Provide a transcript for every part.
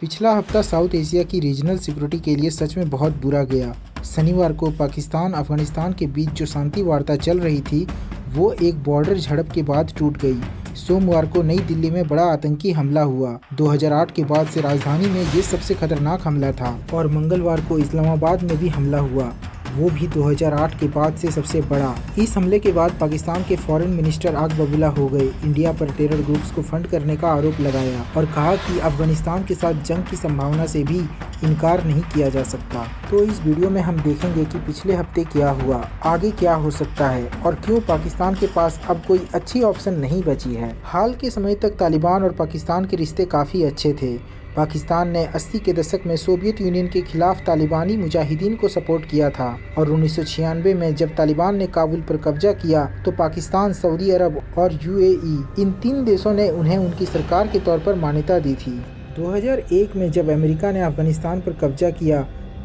पिछला हफ्ता south Asia की रीजनल सिक्योरिटी के लिए सच में बहुत बुरा गया। शनिवार को पाकिस्तान अफगानिस्तान के बीच जो शांति वार्ता चल रही थी वो एक बॉर्डर झड़प के बाद टूट गई। सोमवार को नई दिल्ली में बड़ा आतंकी हमला हुआ। 2008 के बाद से राजधानी में ये सबसे खतरनाक हमला था और मंगलवार को इस्लामाबाद में भी हमला हुआ, वो भी 2008 के बाद से सबसे बड़ा। इस हमले के बाद पाकिस्तान के फॉरेन मिनिस्टर आग बबूला हो गए। इंडिया पर टेरर ग्रुप्स को फंड करने का आरोप लगाया और कहा कि अफगानिस्तान के साथ जंग की संभावना से भी इनकार नहीं किया जा सकता। तो इस वीडियो में हम देखेंगे कि पिछले हफ्ते क्या हुआ, आगे क्या हो सकता है और क्यों पाकिस्तान के पास अब कोई अच्छी ऑप्शन नहीं बची है। हाल के समय तक तालिबान और पाकिस्तान के रिश्ते काफ़ी अच्छे थे। पाकिस्तान ने 80 के दशक में सोवियत यूनियन के खिलाफ तालिबानी मुजाहिदीन को सपोर्ट किया था और 1996 में जब तालिबान ने काबुल पर कब्जा किया तो पाकिस्तान, सऊदी अरब और यूएई इन 3 देशों ने उन्हें उनकी सरकार के तौर पर मान्यता दी थी। 2001 में जब अमेरिका ने अफगानिस्तान पर कब्जा किया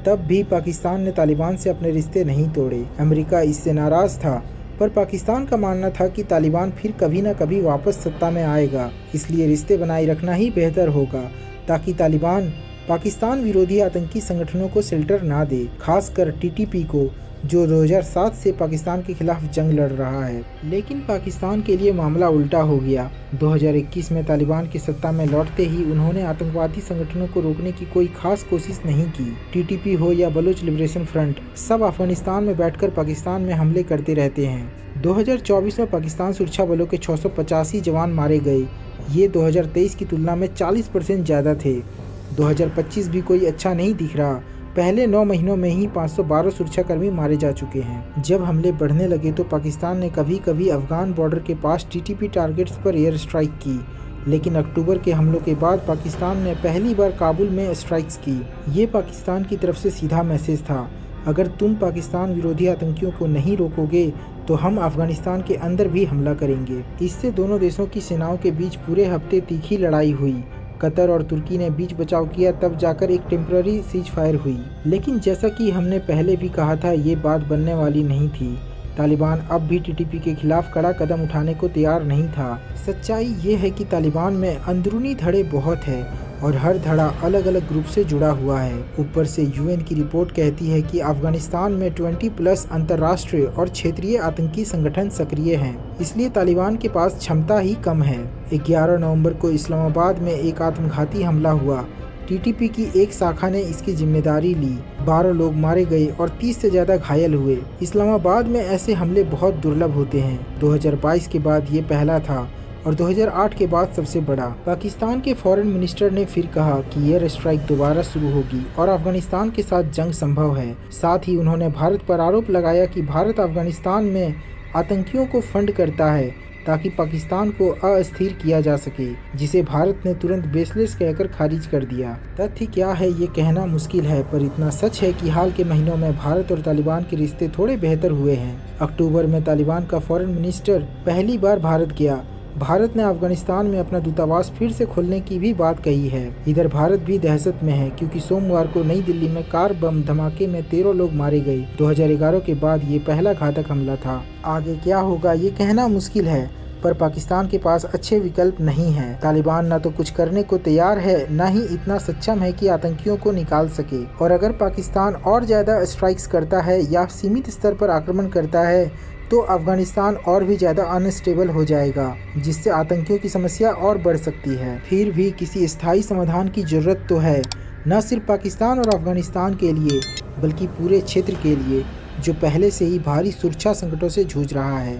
तब भी पाकिस्तान ने तालिबान से अपने रिश्ते नहीं तोड़े। अमेरिका इससे नाराज़ था, पर पाकिस्तान का मानना था कि तालिबान फिर कभी न कभी वापस सत्ता में आएगा, इसलिए रिश्ते बनाए रखना ही बेहतर होगा ताकि तालिबान पाकिस्तान विरोधी आतंकी संगठनों को शेल्टर ना दे, खासकर टीटीपी को, जो 2007 से पाकिस्तान के खिलाफ जंग लड़ रहा है। लेकिन पाकिस्तान के लिए मामला उल्टा हो गया। 2021 में तालिबान की सत्ता में लौटते ही उन्होंने आतंकवादी संगठनों को रोकने की कोई खास कोशिश नहीं की। टीटीपी हो या बलूच लिबरेशन फ्रंट, सब अफगानिस्तान में बैठकर पाकिस्तान में हमले करते रहते हैं। 2024 में पाकिस्तान सुरक्षा बलों के 685 जवान मारे गए, ये 2023 की तुलना में 40% ज़्यादा थे। 2025 भी कोई अच्छा नहीं दिख रहा। पहले 9 महीनों में ही 512 सुरक्षाकर्मी मारे जा चुके हैं। जब हमले बढ़ने लगे तो पाकिस्तान ने कभी कभी अफगान बॉर्डर के पास टीटीपी टारगेट्स पर एयर स्ट्राइक की, लेकिन अक्टूबर के हमलों के बाद पाकिस्तान ने पहली बार काबुल में स्ट्राइक्स की। ये पाकिस्तान की तरफ से सीधा मैसेज था, अगर तुम पाकिस्तान विरोधी आतंकियों को नहीं रोकोगे तो हम अफगानिस्तान के अंदर भी हमला करेंगे। इससे दोनों देशों की सेनाओं के बीच पूरे हफ्ते तीखी लड़ाई हुई। कतर और तुर्की ने बीच बचाव किया, तब जाकर एक टेम्पररी सीज फायर हुई। लेकिन जैसा कि हमने पहले भी कहा था, ये बात बनने वाली नहीं थी। तालिबान अब भी टीटीपी के खिलाफ कड़ा कदम उठाने को तैयार नहीं था। सच्चाई ये है कि तालिबान में अंदरूनी धड़े बहुत है और हर धड़ा अलग अलग ग्रुप से जुड़ा हुआ है। ऊपर से यूएन की रिपोर्ट कहती है कि अफगानिस्तान में 20+ अंतर्राष्ट्रीय और क्षेत्रीय आतंकी संगठन सक्रिय हैं, इसलिए तालिबान के पास क्षमता ही कम है। 11 नवंबर को इस्लामाबाद में एक आत्मघाती हमला हुआ। टीटीपी की एक शाखा ने इसकी जिम्मेदारी ली। 12 लोग मारे गए और 30 से ज़्यादा घायल हुए। इस्लामाबाद में ऐसे हमले बहुत दुर्लभ होते हैं। 2022 के बाद ये पहला था और 2008 के बाद सबसे बड़ा। पाकिस्तान के फॉरेन मिनिस्टर ने फिर कहा कि एयर स्ट्राइक दोबारा शुरू होगी और अफगानिस्तान के साथ जंग संभव है। साथ ही उन्होंने भारत पर आरोप लगाया कि भारत अफगानिस्तान में आतंकियों को फंड करता है ताकि पाकिस्तान को अस्थिर किया जा सके, जिसे भारत ने तुरंत बेसलेस कहकर खारिज कर दिया। तथ्य क्या है ये कहना मुश्किल है, पर इतना सच है कि हाल के महीनों में भारत और तालिबान के रिश्ते थोड़े बेहतर हुए हैं। अक्टूबर में तालिबान का फॉरेन मिनिस्टर पहली बार भारत गया। भारत ने अफगानिस्तान में अपना दूतावास फिर से खोलने की भी बात कही है। इधर भारत भी दहशत में है क्योंकि सोमवार को नई दिल्ली में कार बम धमाके में 13 लोग मारे गए। 2011 के बाद ये पहला घातक हमला था। आगे क्या होगा ये कहना मुश्किल है, पर पाकिस्तान के पास अच्छे विकल्प नहीं है। तालिबान न तो कुछ करने को तैयार है, न ही इतना सक्षम है कि आतंकियों को निकाल सके। और अगर पाकिस्तान और ज़्यादा स्ट्राइक्स करता है या सीमित स्तर पर आक्रमण करता है तो अफगानिस्तान और भी ज़्यादा अनस्टेबल हो जाएगा, जिससे आतंकियों की समस्या और बढ़ सकती है। फिर भी किसी स्थायी समाधान की ज़रूरत तो है, न सिर्फ पाकिस्तान और अफगानिस्तान के लिए बल्कि पूरे क्षेत्र के लिए, जो पहले से ही भारी सुरक्षा संकटों से जूझ रहा है।